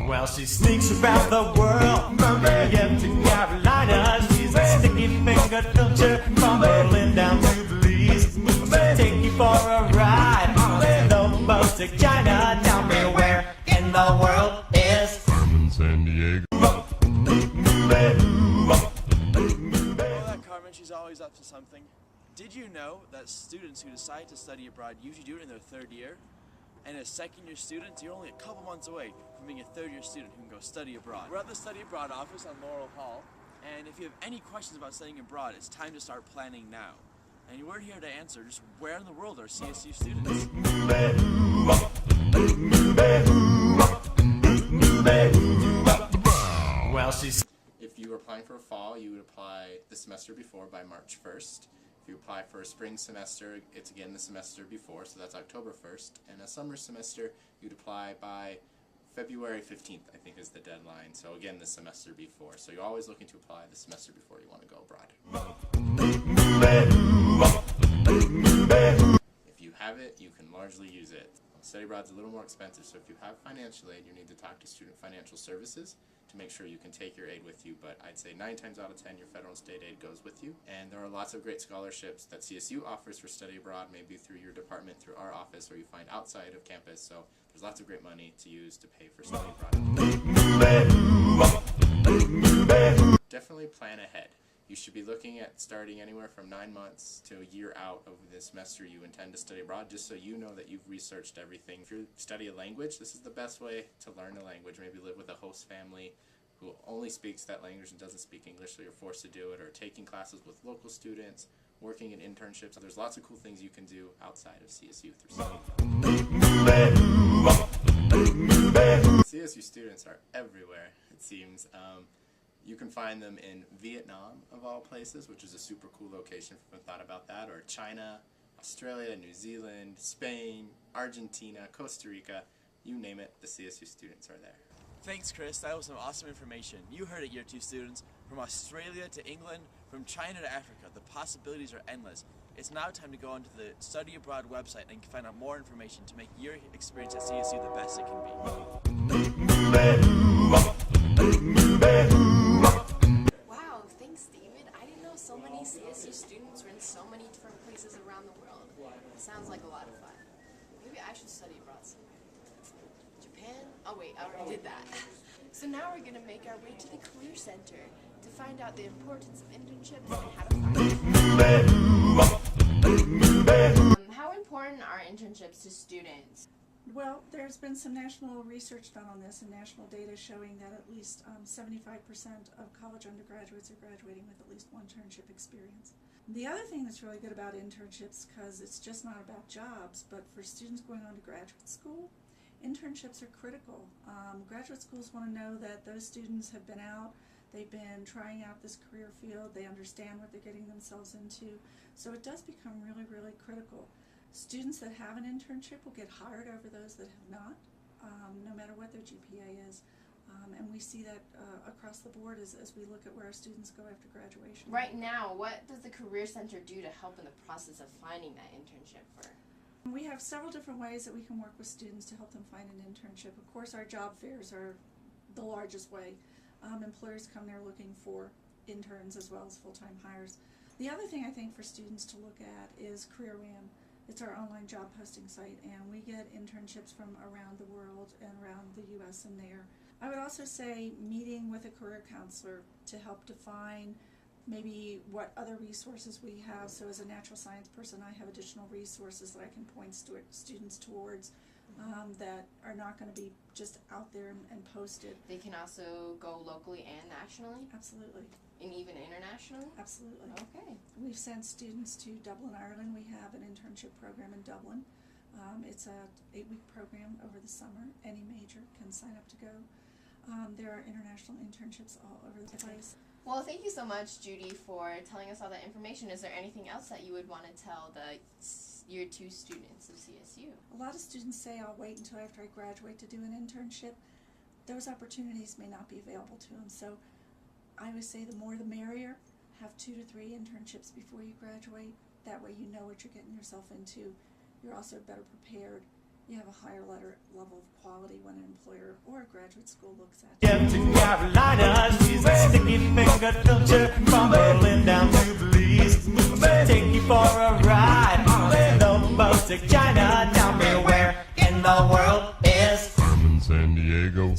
Well, she sneaks around the world, from Maryland to Carolina. She's a sticky finger filter from Berlin down to Belize. She'll take you for a ride on a slow boat to China. Tell me where in the world is Carmen Sandiego? Well, that Carmen, she's always up to something. Did you know that students who decide to study abroad usually do it in their third year? And as second-year students, you're only a couple months away from being a third-year student who can go study abroad. We're at the Study Abroad office on Laurel Hall, and if you have any questions about studying abroad, it's time to start planning now. And we're here to answer just where in the world are CSU students? Well, she's... If you were applying for a fall, you would apply the semester before by March 1st. If you apply for a spring semester, it's again the semester before, so that's October 1st. And a summer semester, you'd apply by February 15th, I think is the deadline. So again, the semester before. So you're always looking to apply the semester before you want to go abroad. If you have it, you can largely use it. Study abroad is a little more expensive, so if you have financial aid, you need to talk to Student Financial Services to make sure you can take your aid with you, but I'd say 9 times out of 10 your federal and state aid goes with you. And there are lots of great scholarships that CSU offers for study abroad, maybe through your department, through our office, or you find outside of campus, so there's lots of great money to use to pay for study abroad. Definitely plan ahead. You should be looking at starting anywhere from 9 months to a year out of the semester you intend to study abroad, just so you know that you've researched everything. If you study a language, this is the best way to learn a language. Maybe live with a host family who only speaks that language and doesn't speak English, so you're forced to do it, or taking classes with local students, working in internships. There's lots of cool things you can do outside of CSU through study. CSU students are everywhere, it seems. You can find them in Vietnam, of all places, which is a super cool location if you haven't thought about that, or China, Australia, New Zealand, Spain, Argentina, Costa Rica, you name it, the CSU students are there. Thanks, Chris. That was some awesome information. You heard it, Year 2 students. From Australia to England, from China to Africa, the possibilities are endless. It's now time to go onto the Study Abroad website and find out more information to make your experience at CSU the best it can be. Wow, thanks, David. I didn't know so many CSU students were in so many different places around the world. It sounds like a lot of fun. Maybe I should study abroad somewhere. Japan? Oh wait, I already did that. So now we're going to make our way to the Career Center to find out the importance of internships and how to find them. How important are internships to students? Well, there's been some national research done on this, and national data showing that at least 75% of college undergraduates are graduating with at least one internship experience. The other thing that's really good about internships, because it's just not about jobs, but for students going on to graduate school, internships are critical. Graduate schools want to know that those students have been out, they've been trying out this career field, they understand what they're getting themselves into, so it does become really, really critical. Students that have an internship will get hired over those that have not, no matter what their GPA is. And we see that across the board as we look at where our students go after graduation. Right now, what does the Career Center do to help in the process of finding that internship for? We have several different ways that we can work with students to help them find an internship. Of course, our job fairs are the largest way. Employers come there looking for interns as well as full-time hires. The other thing I think for students to look at is CareerWAM. It's our online job posting site, and we get internships from around the world and around the U.S. and there. I would also say meeting with a career counselor to help define maybe what other resources we have. So as a natural science person, I have additional resources that I can point students towards that are not going to be just out there and posted. They can also go locally and nationally? Absolutely. And even internationally? Absolutely. Okay. We've sent students to Dublin, Ireland. We have an internship program in Dublin. It's a 8-week program over the summer. Any major can sign up to go. There are international internships all over the place. Well, thank you so much, Judy, for telling us all that information. Is there anything else that you would want to tell the Year 2 students of CSU? A lot of students say, I'll wait until after I graduate to do an internship. Those opportunities may not be available to them. So I would say the more the merrier. Have 2 to 3 internships before you graduate. That way you know what you're getting yourself into. You're also better prepared you have a higher level of quality when an employer or a graduate school looks at you. To Carolina, she's a sticky finger filter from Berlin down to Belize. Take you for a ride on the boat to China. Tell me where in the world is Carmen San Diego.